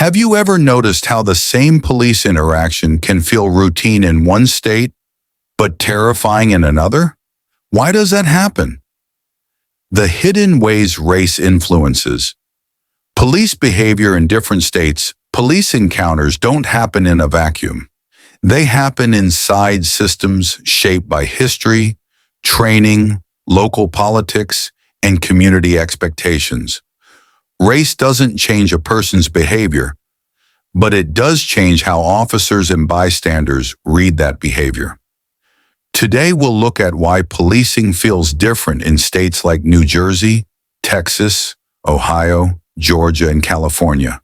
Have you ever noticed how the same police interaction can feel routine in one state, but terrifying in another? Why does that happen? The hidden ways race influences. Police behavior in different states. Police encounters don't happen in a vacuum. They happen inside systems shaped by history, training, local politics, and community expectations. Race doesn't change a person's behavior, but it does change how officers and bystanders read that behavior. Today we'll look at why policing feels different in states like New Jersey, Texas, Ohio, Georgia, and California,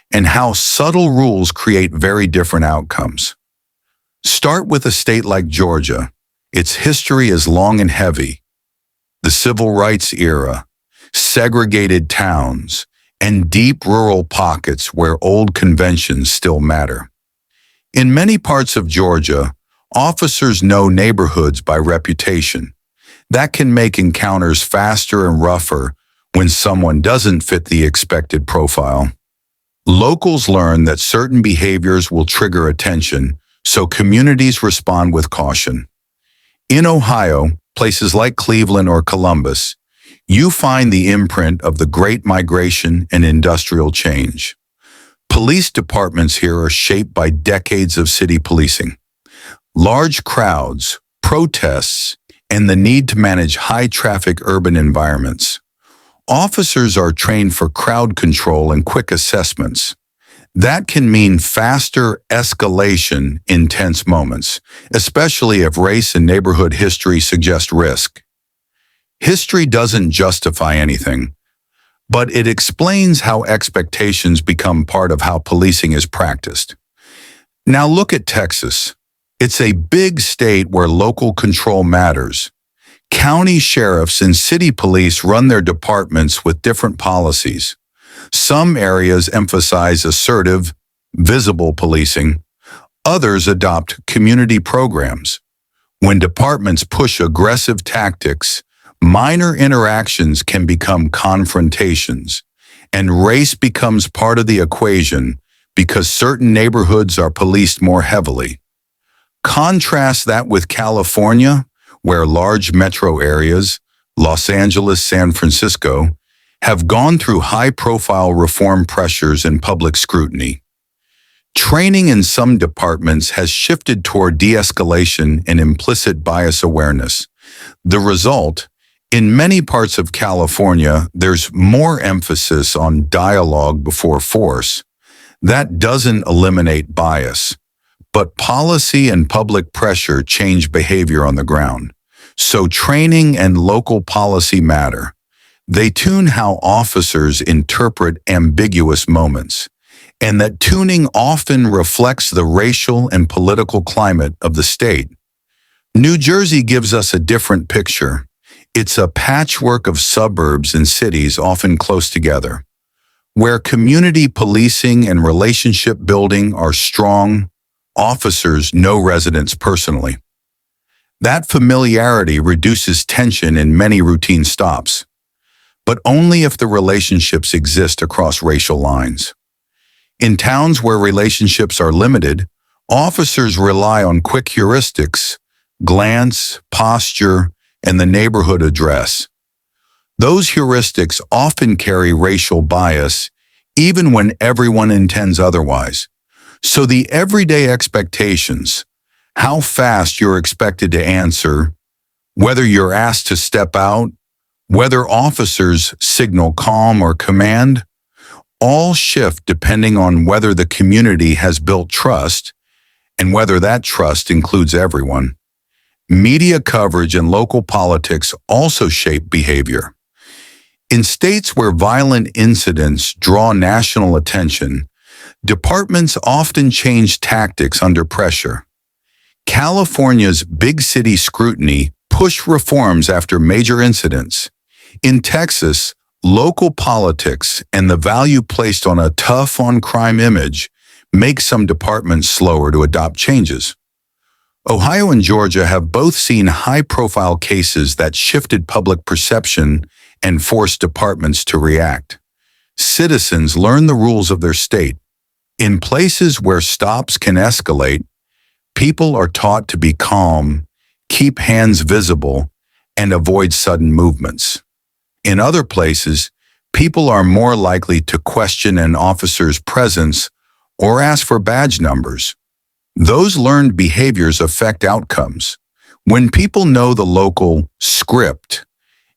and how subtle rules create very different outcomes. Start with a state like Georgia. Its history is long and heavy. The civil rights era, segregated towns, and deep rural pockets where old conventions still matter. In many parts of Georgia, officers know neighborhoods by reputation. That can make encounters faster and rougher when someone doesn't fit the expected profile. Locals learn that certain behaviors will trigger attention, so communities respond with caution. In Ohio, places like Cleveland or Columbus, you find the imprint of the Great Migration and industrial change. Police departments here are shaped by decades of city policing. Large crowds, protests, and the need to manage high-traffic urban environments. Officers are trained for crowd control and quick assessments. That can mean faster escalation in tense moments, especially if race and neighborhood history suggest risk. History doesn't justify anything, but it explains how expectations become part of how policing is practiced. Now look at Texas. It's a big state where local control matters. County sheriffs and city police run their departments with different policies. Some areas emphasize assertive, visible policing. Others adopt community programs. When departments push aggressive tactics, minor interactions can become confrontations, and race becomes part of the equation because certain neighborhoods are policed more heavily. Contrast that with California, where large metro areas, Los Angeles, San Francisco, have gone through high-profile reform pressures and public scrutiny. Training in some departments has shifted toward de-escalation and implicit bias awareness. The result, in many parts of California, there's more emphasis on dialogue before force. That doesn't eliminate bias, but policy and public pressure change behavior on the ground. So training and local policy matter. They tune how officers interpret ambiguous moments, and that tuning often reflects the racial and political climate of the state. New Jersey gives us a different picture. It's a patchwork of suburbs and cities often close together, where community policing and relationship building are strong. Officers know residents personally. That familiarity reduces tension in many routine stops, but only if the relationships exist across racial lines. In towns where relationships are limited, officers rely on quick heuristics, glance, posture, and the neighborhood address. Those heuristics often carry racial bias, even when everyone intends otherwise. So the everyday expectations, how fast you're expected to answer, whether you're asked to step out, whether officers signal calm or command, all shift depending on whether the community has built trust and whether that trust includes everyone. Media coverage and local politics also shape behavior. In states where violent incidents draw national attention, departments often change tactics under pressure. California's big city scrutiny pushed reforms after major incidents. In Texas, local politics and the value placed on a tough-on-crime image make some departments slower to adopt changes. Ohio and Georgia have both seen high-profile cases that shifted public perception and forced departments to react. Citizens learn the rules of their state. In places where stops can escalate, people are taught to be calm, keep hands visible, and avoid sudden movements. In other places, people are more likely to question an officer's presence or ask for badge numbers. Those learned behaviors affect outcomes. When people know the local script,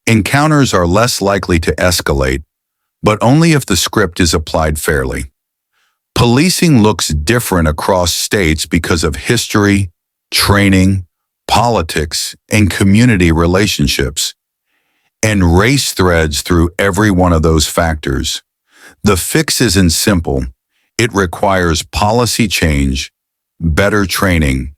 encounters are less likely to escalate, but only if the script is applied fairly. Policing looks different across states because of history, training, politics, and community relationships, and race threads through every one of those factors. The fix isn't simple. It requires policy change, better training,